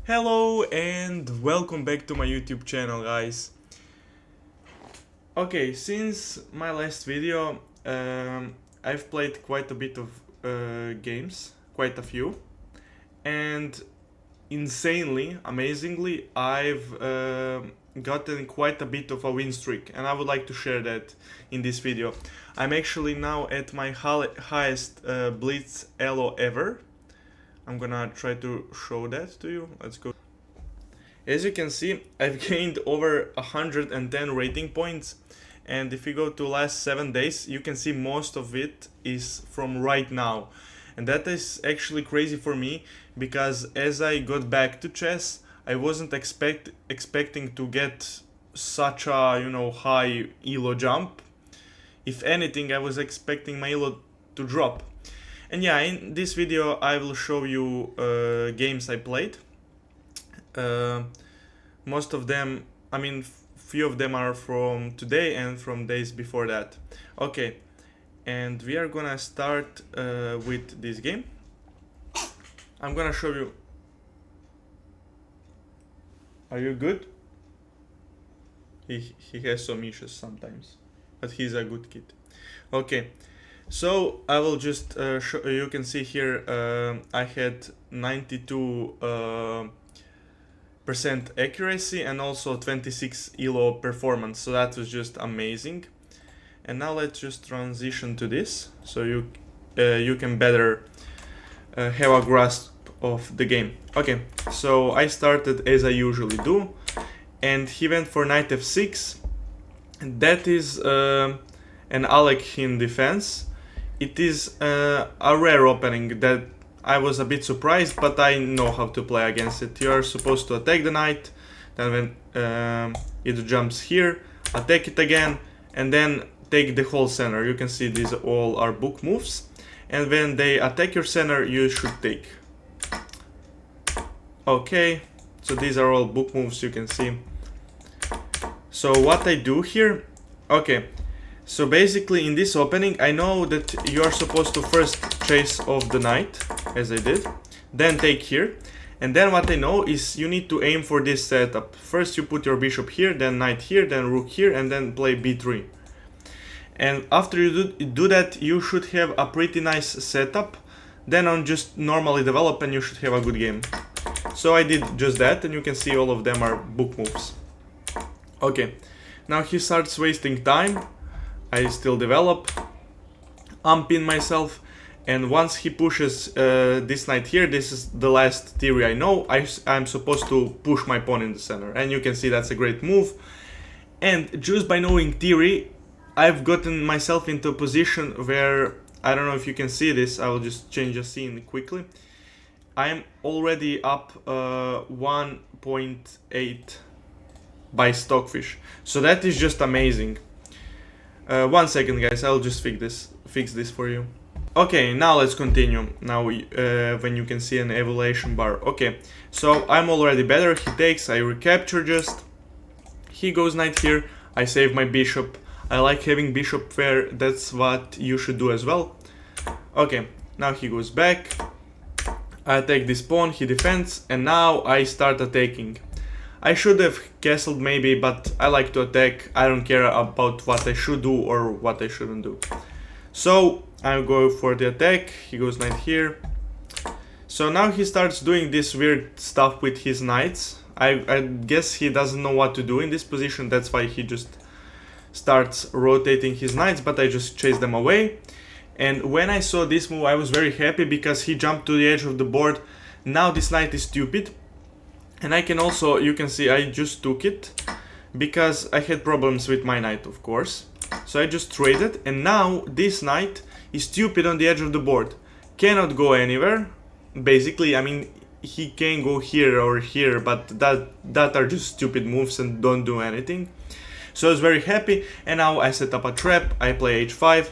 Hello and welcome back to my YouTube channel, guys. Okay, since my last video, I've played quite a bit of games, quite a few, and insanely, amazingly, I've gotten quite a bit of a win streak, and I would like to share that in this video. I'm actually now at my highest Blitz elo ever. I'm gonna try to show that to you. Let's go. As you can see, I've gained over 110 rating points, and if you go to last 7 days, you can see most of it is from right now. And that is actually crazy for me, because as I got back to chess, I wasn't expecting to get such a high elo jump. If anything, I was expecting my elo to drop. And yeah, in this video I will show you games I played. Most of them, few of them are from today and from days before that. Okay, and we are gonna start with this game. I'm gonna show you. Are you good? He has some issues sometimes, but he's a good kid. Okay. So I will just show you can see here I had 92% accuracy and also 26 elo performance, so that was just amazing. And now let's just transition to this so you can better have a grasp of the game. Okay, so I started as I usually do, and he went for knight f6. That is an Alekhine defense. It is a rare opening that I was a bit surprised, but I know how to play against it. You are supposed to attack the knight, then when it jumps here, attack it again, and then take the whole center. You can see these all are book moves, and when they attack your center, you should take. Okay, so these are all book moves, you can see. So what I do here, okay. So basically in this opening, I know that you are supposed to first chase off the knight, as I did, then take here, and then what I know is you need to aim for this setup. First you put your bishop here, then knight here, then rook here, and then play b3. And after you do that, you should have a pretty nice setup. Then on just normally develop and you should have a good game. So I did just that, and you can see all of them are book moves. Okay, now he starts wasting time. I still develop, unpin myself, and once he pushes this knight here, this is the last theory I know, I'm supposed to push my pawn in the center, and you can see that's a great move. And just by knowing theory, I've gotten myself into a position where, I don't know if you can see this, I will just change the scene quickly. I'm already up 1.8 by Stockfish, so that is just amazing. 1 second, guys, I'll just fix this for you. Okay, now let's continue. Now when you can see an evaluation bar. Okay, so I'm already better. He takes, I recapture just. He goes knight here, I save my bishop. I like having bishop fair, that's what you should do as well. Okay, now he goes back. I take this pawn, he defends, and now I start attacking. I should have castled maybe, but I like to attack. I don't care about what I should do or what I shouldn't do. So I go for the attack, he goes knight here. So now he starts doing this weird stuff with his knights. I guess he doesn't know what to do in this position, that's why he just starts rotating his knights, but I just chase them away. And when I saw this move, I was very happy because he jumped to the edge of the board. Now this knight is stupid. And I can also, you can see I just took it because I had problems with my knight, of course. So I just traded, and now this knight is stupid on the edge of the board. Cannot go anywhere. Basically, he can go here or here, but that are just stupid moves and don't do anything. So I was very happy, and now I set up a trap, I play h5,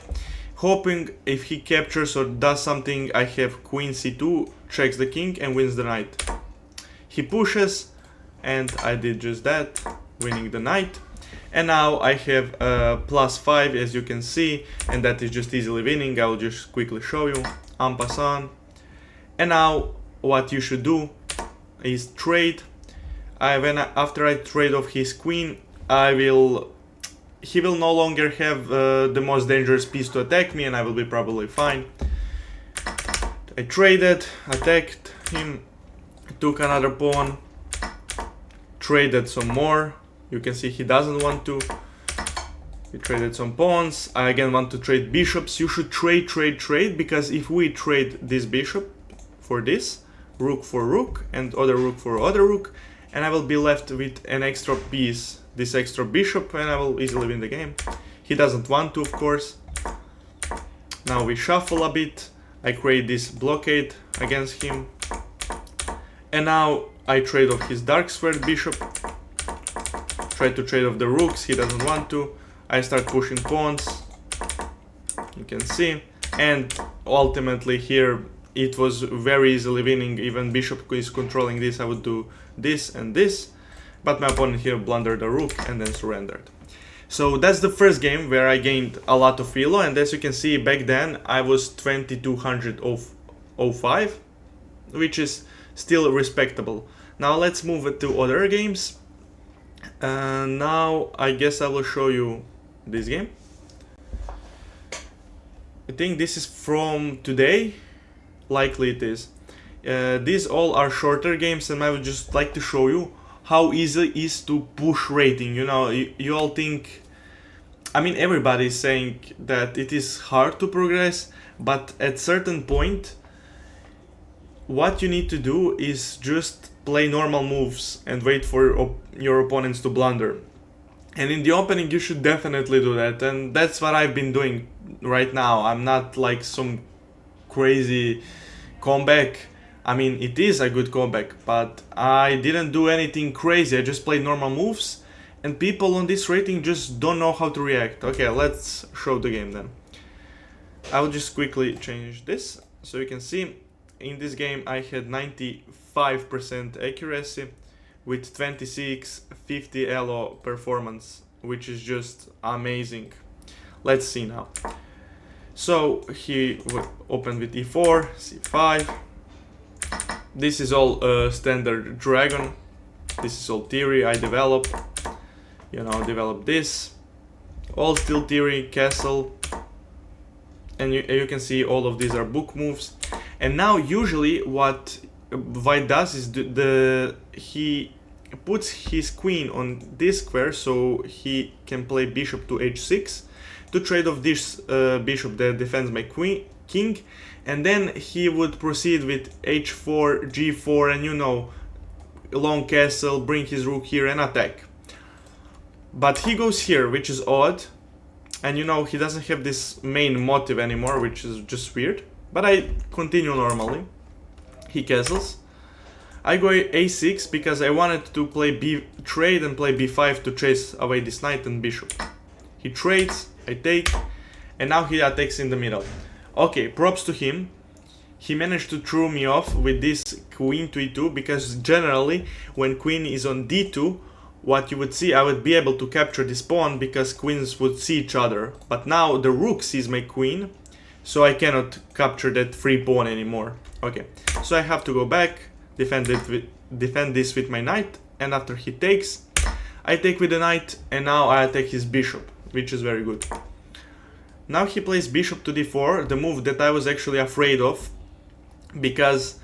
hoping if he captures or does something, I have queen c2, checks the king and wins the knight. He pushes, and I did just that, winning the knight. And now I have +5, as you can see, and that is just easily winning. I will just quickly show you, en passant. And now what you should do is trade. After I trade off his queen, he will no longer have the most dangerous piece to attack me, and I will be probably fine. I traded, attacked him, took another pawn, traded some more. You can see he doesn't want to. We traded some pawns. I again want to trade bishops. You should trade, because if we trade this bishop for this, rook for rook, and other rook for other rook, and I will be left with an extra piece, this extra bishop, and I will easily win the game. He doesn't want to, of course. Now we shuffle a bit. I create this blockade against him. And now I trade off his dark squared bishop. Try to trade off the rooks, he doesn't want to. I start pushing pawns, you can see. And ultimately here it was very easily winning. Even bishop is controlling this, I would do this and this. But my opponent here blundered the rook and then surrendered. So that's the first game where I gained a lot of elo, and as you can see back then I was 2205, which is still respectable. Now let's move it to other games. Now I guess I will show you this game. I think this is from today, likely it is. These all are shorter games, and I would just like to show you how easy it is to push rating. You know, you all think, I mean everybody is saying that it is hard to progress, but at certain point what you need to do is just play normal moves and wait for your opponents to blunder. And in the opening you should definitely do that, and that's what I've been doing right now. I'm not like some crazy comeback. I mean, it is a good comeback, but I didn't do anything crazy. I just played normal moves, and people on this rating just don't know how to react. Okay, let's show the game then. I will just quickly change this so you can see. In this game I had 95% accuracy with 2650 elo performance, which is just amazing. Let's see now. So he opened with e4, c5. This is all standard dragon. This is all theory I develop. You know, develop this. All still theory, castle. And you can see all of these are book moves. And now usually what White does is he puts his queen on this square, so he can play bishop to h6 to trade off this bishop that defends my king, and then he would proceed with h4, g4, and you know, long castle, bring his rook here and attack. But he goes here, which is odd, and you know, he doesn't have this main motive anymore, which is just weird. But I continue normally. He castles. I go a6 because I wanted to play trade and play b5 to chase away this knight and bishop. He trades, I take, and now he attacks in the middle. Okay, props to him. He managed to throw me off with this queen to e2, because generally when queen is on d2, what you would see, I would be able to capture this pawn because queens would see each other. But now the rook sees my queen, so I cannot capture that free pawn anymore. Okay, so I have to go back, defend this with my knight, and after he takes, I take with the knight, and now I attack his bishop, which is very good. Now he plays bishop to d4, the move that I was actually afraid of, because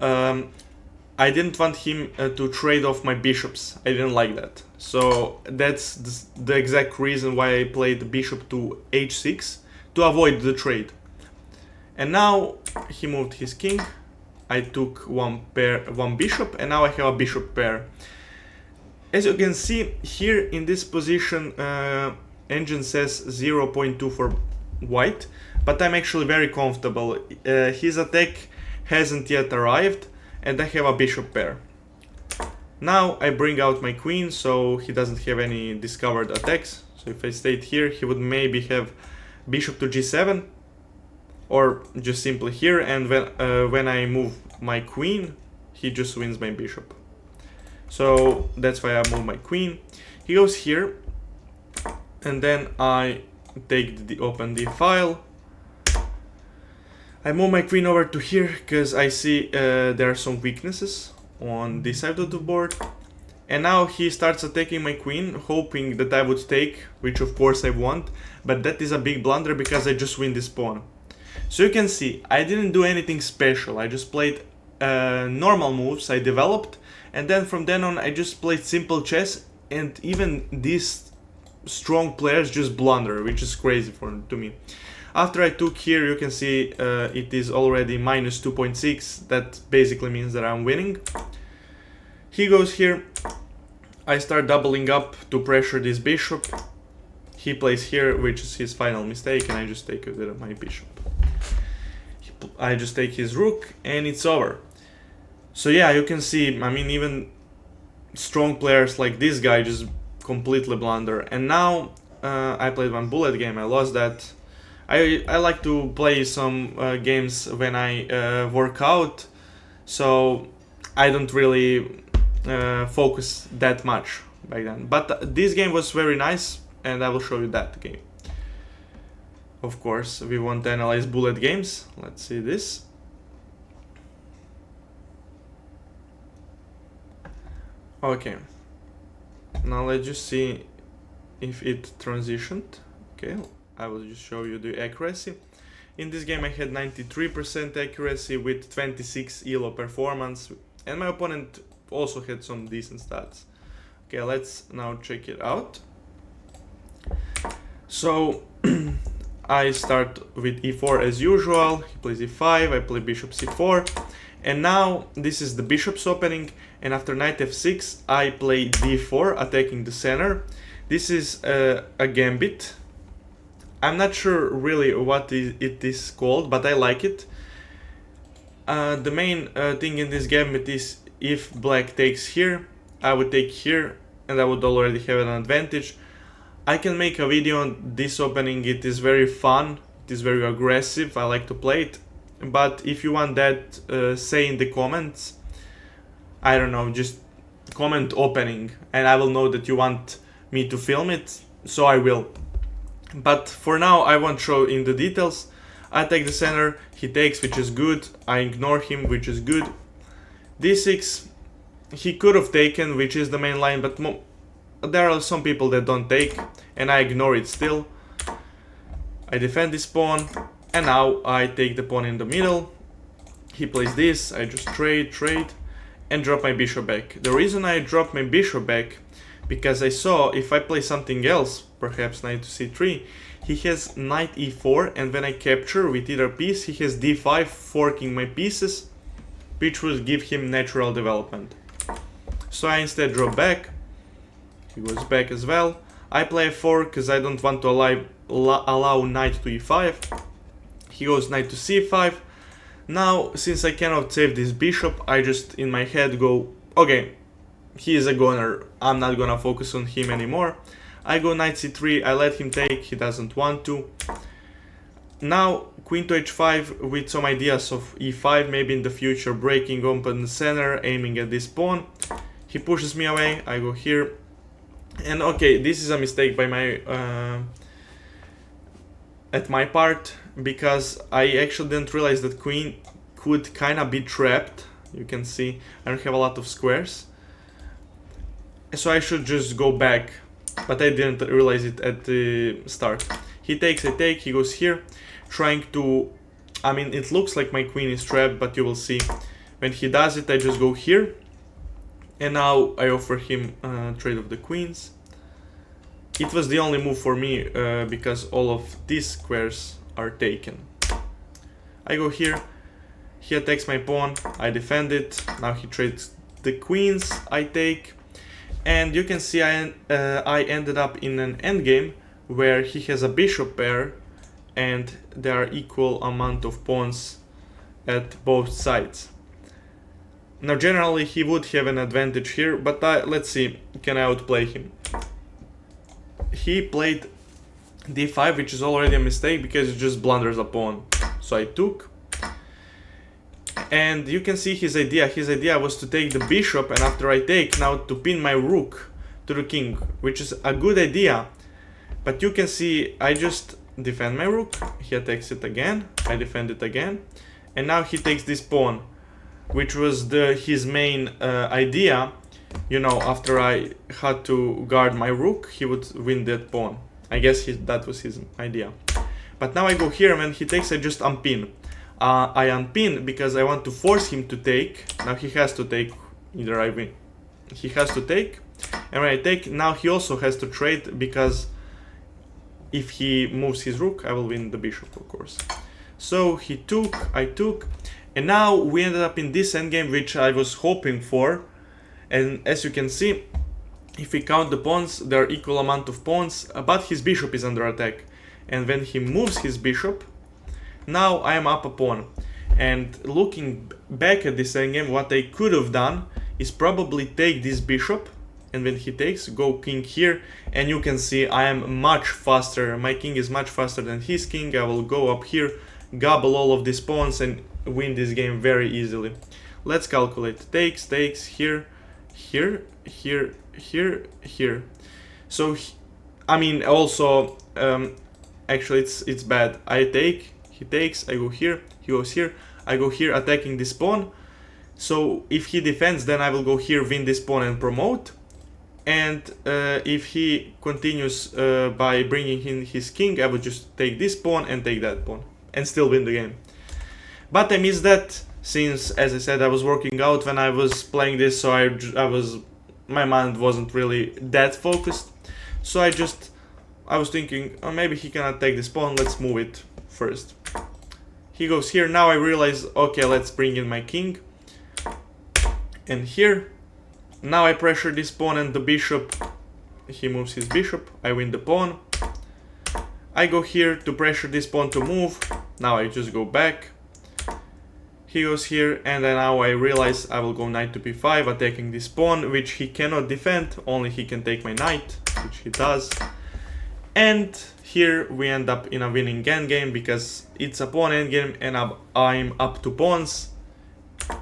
I didn't want him to trade off my bishops. I didn't like that. So that's the exact reason why I played bishop to h6, to avoid the trade. And now he moved his king. I took one bishop, and now I have a bishop pair. As you can see here in this position, engine says 0.2 for white, but I'm actually very comfortable. His attack hasn't yet arrived, and I have a bishop pair. Now I bring out my queen, so he doesn't have any discovered attacks. So if I stayed here, he would maybe have bishop to g7, or just simply here, and when I move my queen, he just wins my bishop. So that's why I move my queen. He goes here, and then I take the open the file. I move my queen over to here because I see there are some weaknesses on this side of the board. And now he starts attacking my queen, hoping that I would take, which of course I won't, but that is a big blunder because I just win this pawn. So you can see, I didn't do anything special, I just played normal moves, I developed, and then from then on I just played simple chess, and even these strong players just blunder, which is crazy to me. After I took here, you can see it is already minus 2.6, that basically means that I'm winning. He goes here, I start doubling up to pressure this bishop. He plays here, which is his final mistake, and I just take it with my bishop. I just take his rook, and it's over. So yeah, you can see, I mean, even strong players like this guy just completely blunder. And now I played one bullet game, I lost that. I like to play some games when I work out, so I don't really focus that much back then. But this game was very nice, and I will show you that game. Of course, we want to analyze bullet games. Let's see this. Okay. Now let's just see if it transitioned. Okay, I will just show you the accuracy. In this game I had 93% accuracy with 26 ELO performance, and my opponent also had some decent stats. Okay, let's now check it out. So I start with e4 as usual, he plays e5, I play bishop c4, and now this is the bishop's opening, and after knight f6 I play d4, attacking the center. This is a gambit. I'm not sure really what it is called, but I like it. The main thing in this gambit is if black takes here, I would take here, and I would already have an advantage. I can make a video on this opening, it is very fun, it is very aggressive, I like to play it. But if you want that, say in the comments, I don't know, just comment opening, and I will know that you want me to film it, so I will. But for now I won't show in the details. I take the center, he takes, which is good, I ignore him, which is good. d6, he could have taken, which is the main line, but there are some people that don't take, and I ignore it still. I defend this pawn, and now I take the pawn in the middle. He plays this, I just trade, and drop my bishop back. The reason I drop my bishop back, because I saw if I play something else, perhaps knight to c3, he has knight e4, and when I capture with either piece, he has d5, forking my pieces, which would give him natural development. So I instead drop back. He goes back as well. I play f4 because I don't want to allow knight to e5. He goes knight to c5. Now, since I cannot save this bishop, I just in my head go, okay, he is a goner, I'm not gonna focus on him anymore. I go knight c3, I let him take, he doesn't want to. Now queen to h5 with some ideas of e5, maybe in the future breaking open the center, aiming at this pawn. He pushes me away, I go here. And okay, this is a mistake by at my part, because I actually didn't realize that queen could kinda be trapped. You can see I don't have a lot of squares, so I should just go back, but I didn't realize it at the start. He takes, I take, he goes here, trying to, I mean, it looks like my queen is trapped, but you will see. When he does it, I just go here, and now I offer him trade of the queens. It was the only move for me, because all of these squares are taken. I go here, he attacks my pawn, I defend it, now he trades the queens, I take, and you can see I ended up in an endgame where he has a bishop pair, and there are equal amount of pawns at both sides. Now generally he would have an advantage here, but let's see, can I outplay him? He played d5, which is already a mistake because it just blunders a pawn. So I took, and you can see his idea. His idea was to take the bishop, and after I take, now to pin my rook to the king, which is a good idea. But you can see I just defend my rook, he attacks it again, I defend it again, and now he takes this pawn. which was his main idea. You know, after I had to guard my rook, he would win that pawn. I guess that was his idea. But now I go here, and when he takes, I just unpin. I unpin because I want to force him to take. Now he has to take, either I win. He has to take, and when I take, now he also has to trade, because if he moves his rook, I will win the bishop, of course. So he took, I took, and now we ended up in this endgame, which I was hoping for. And as you can see, if we count the pawns, there are equal amount of pawns, but his bishop is under attack. And when he moves his bishop, now I am up a pawn. And looking back at this endgame, what I could have done is probably take this bishop, and when he takes, go king here, and you can see I am much faster. My king is much faster than his king. I will go up here, gobble all of these pawns, and win this game very easily. Let's calculate. Takes, takes, here, here, here, here, here. So, I mean, also, actually it's bad. I take, he takes, I go here, he goes here, I go here, attacking this pawn. So if he defends, then I will go here, win this pawn and promote. And if he continues by bringing in his king, I will just take this pawn and take that pawn and still win the game. But I missed that, since, as I said, I was working out when I was playing this, so my mind wasn't really that focused. So I was thinking, oh, maybe he cannot take this pawn, let's move it first. He goes here, now I realize, okay, let's bring in my king. And here, now I pressure this pawn and the bishop, he moves his bishop, I win the pawn. I go here to pressure this pawn to move, now I just go back. He goes here, and then now I realize I will go knight to b5, attacking this pawn, which he cannot defend, only he can take my knight, which he does. And here we end up in a winning endgame, because it's a pawn endgame and I'm up to pawns.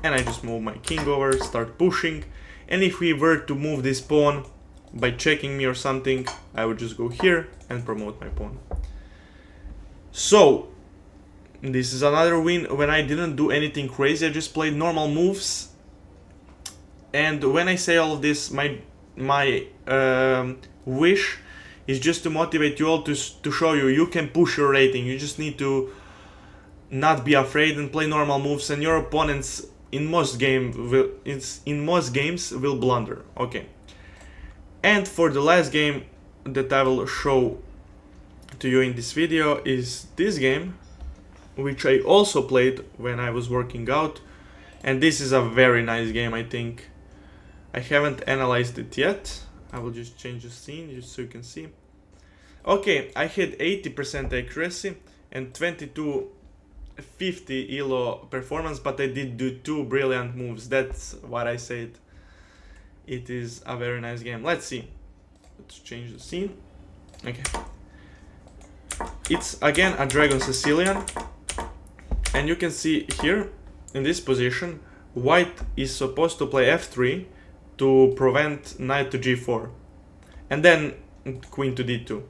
And I just move my king over, start pushing. And if we were to move this pawn by checking me or something, I would just go here and promote my pawn. So, this is another win when I didn't do anything crazy, I just played normal moves. And when I say all of this, my wish is just to motivate you all to show you can push your rating. You just need to not be afraid and play normal moves, and your opponents in most games will blunder. Okay. And for the last game that I will show to you in this video is this game, which I also played when I was working out, and this is a very nice game. I think I haven't analyzed it yet. I will just change the scene just so you can see. Okay, I had 80% accuracy and 2250 elo performance, but I did do 2 brilliant moves. That's what I said. It is a very nice game. Let's see. Let's change the scene. Okay. It's again a Dragon Sicilian. And you can see here, in this position, white is supposed to play f3 to prevent knight to g4. And then queen to d2.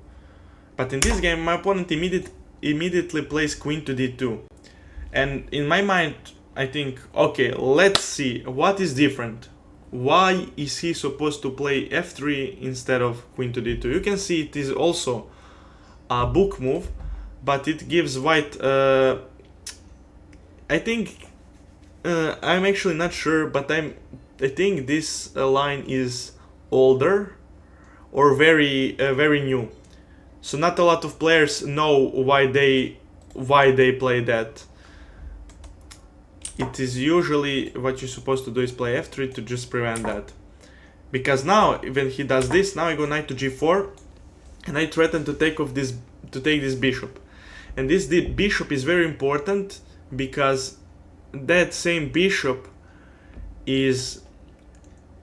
But in this game, my opponent immediately plays queen to d2. And in my mind, I think, okay, let's see, what is different? Why is he supposed to play f3 instead of queen to d2? You can see it is also a book move, but it gives white... I think I'm actually not sure, but I think this line is older or very new. So not a lot of players know why they play that. It is usually what you're supposed to do is play f3 to just prevent that. Because now when he does this, now I go knight to g4, and I threaten to take this bishop. And this bishop is very important, because that same bishop is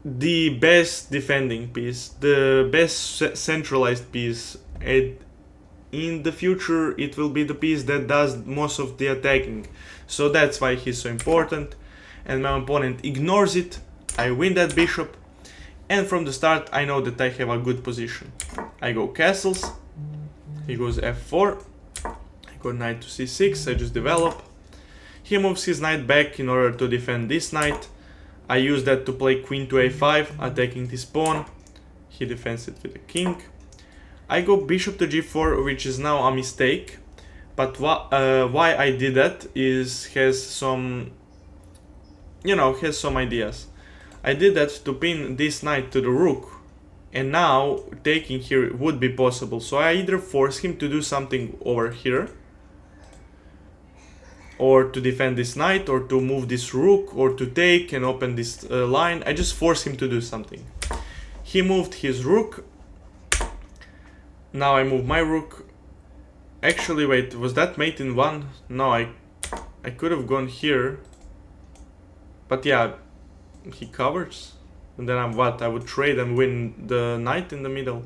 the best defending piece, the best centralized piece, and in the future it will be the piece that does most of the attacking. So that's why he's so important, and my opponent ignores it. I win that bishop, and from the start I know that I have a good position. I go castles, he goes f4, I go knight to c6, I just develop. He moves his knight back in order to defend this knight. I use that to play queen to a5, attacking this pawn. He defends it with a king. I go bishop to g4, which is now a mistake. But why I did that has some ideas. I did that to pin this knight to the rook. And now taking here would be possible. So I either force him to do something over here, or to defend this knight, or to move this rook, or to take and open this line. I just force him to do something. He moved his rook. Now I move my rook. Actually, wait, was that mate in one? No, I could have gone here. But yeah, he covers. And then I would trade and win the knight in the middle.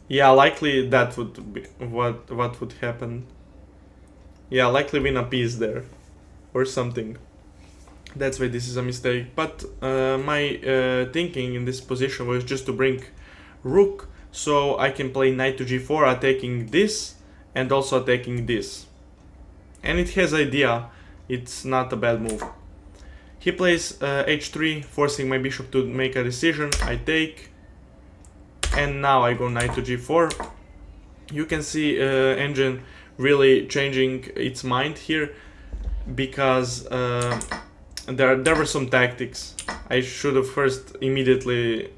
Yeah, likely that would be what would happen. Yeah, likely win a piece there, or something. That's why this is a mistake. But my thinking in this position was just to bring rook, so I can play knight to g4, attacking this, and also attacking this. And it has idea, it's not a bad move. He plays h3, forcing my bishop to make a decision. I take, and now I go knight to g4. You can see engine really changing its mind here, because there were some tactics. I should have first immediately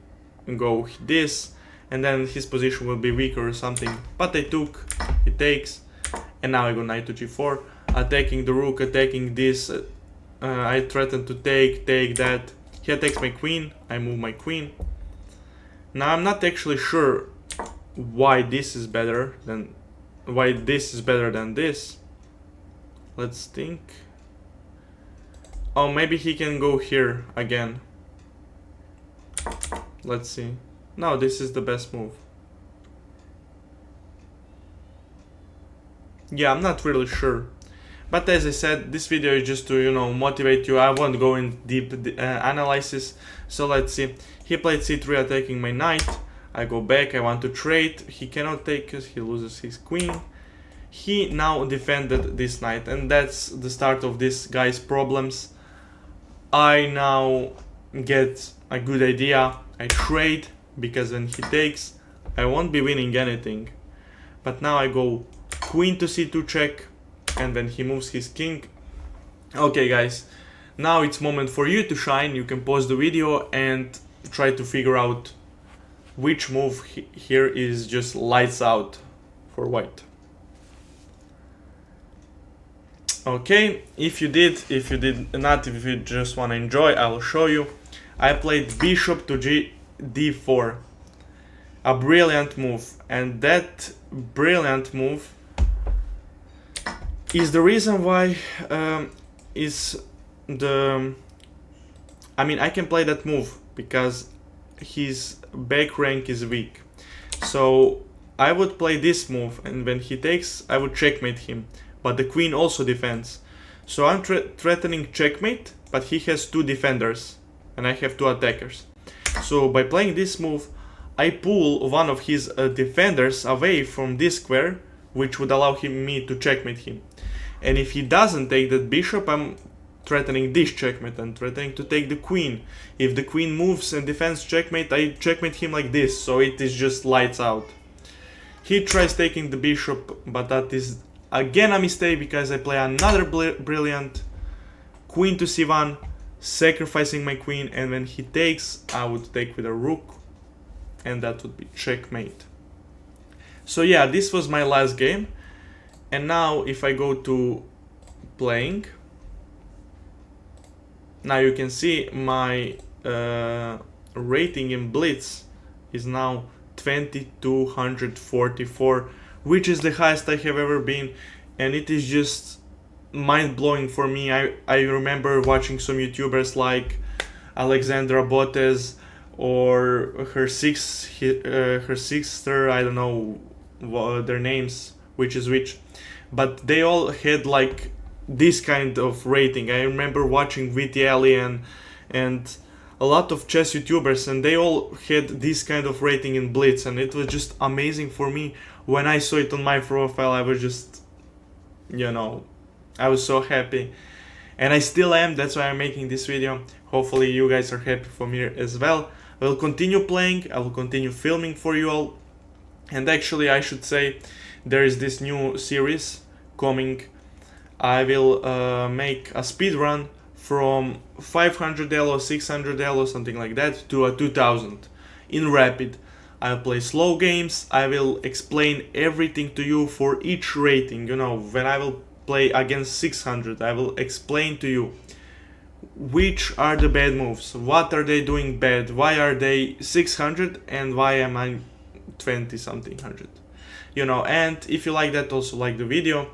go this, and then his position will be weaker or something. But I took, he takes, and now I go knight to g4, attacking the rook, attacking this. I threaten to take that. He attacks my queen, I move my queen. Now I'm not actually sure why this is better than this. Let's think. Oh, maybe he can go here again. Let's see. No, this is the best move. Yeah, I'm not really sure. But as I said, this video is just to, motivate you. I won't go in deep analysis. So let's see. He played c3, attacking my knight. I go back, I want to trade. He cannot take because he loses his queen. He now defended this knight, and that's the start of this guy's problems. I now get a good idea. I trade, because when he takes, I won't be winning anything. But now I go queen to c2 check, and then he moves his king. Okay guys, now it's moment for you to shine. You can pause the video and try to figure out which move here is just lights out for white. Okay, if you did not, if you just want to enjoy, I will show you. I played bishop to d4, a brilliant move, and that brilliant move is the reason why I can play that move, because his back rank is weak. So I would play this move, and when he takes, I would checkmate him. But the queen also defends. So I'm threatening checkmate, but he has two defenders, and I have two attackers. So by playing this move, I pull one of his defenders away from this square, which would allow me to checkmate him. And if he doesn't take that bishop, I'm threatening this checkmate and threatening to take the queen. If the queen moves and defends checkmate, I checkmate him like this, so it is just lights out. He tries taking the bishop, but that is again a mistake, because I play another brilliant queen to c1, sacrificing my queen, and when he takes, I would take with a rook, and that would be checkmate. So yeah, this was my last game. And now if I go to playing, now you can see my rating in Blitz is now 2244, which is the highest I have ever been, and it is just mind-blowing for me. I remember watching some YouTubers like Alexandra Botes or her sister, I don't know their names, which is which, but they all had like this kind of rating. I remember watching VTLian and a lot of chess YouTubers, and they all had this kind of rating in Blitz, and it was just amazing for me. When I saw it on my profile, I was just, I was so happy, and I still am. That's why I'm making this video. Hopefully you guys are happy for me as well. I will continue playing, I will continue filming for you all. And actually I should say there is this new series coming. I will make a speed run from 500 elo, 600 elo, something like that, to a 2000 in rapid. I'll play slow games, I will explain everything to you for each rating. You know, when I will play against 600, I will explain to you which are the bad moves, what are they doing bad, why are they 600 and why am I 20 something hundred, you know. And if you like that, also like the video,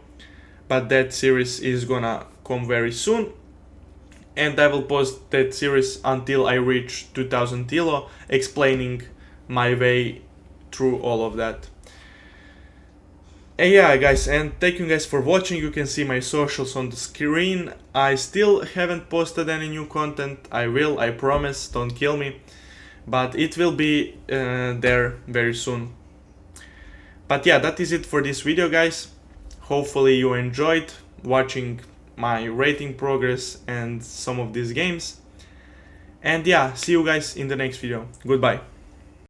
but that series is gonna come very soon, and I will post that series until I reach 2000 elo, explaining my way through all of that. And yeah guys, and thank you guys for watching. You can see my socials on the screen. I still haven't posted any new content. I will, I promise, don't kill me, but it will be there very soon. But yeah, that is it for this video guys. Hopefully you enjoyed watching my rating progress and some of these games. And yeah, see you guys in the next video. Goodbye.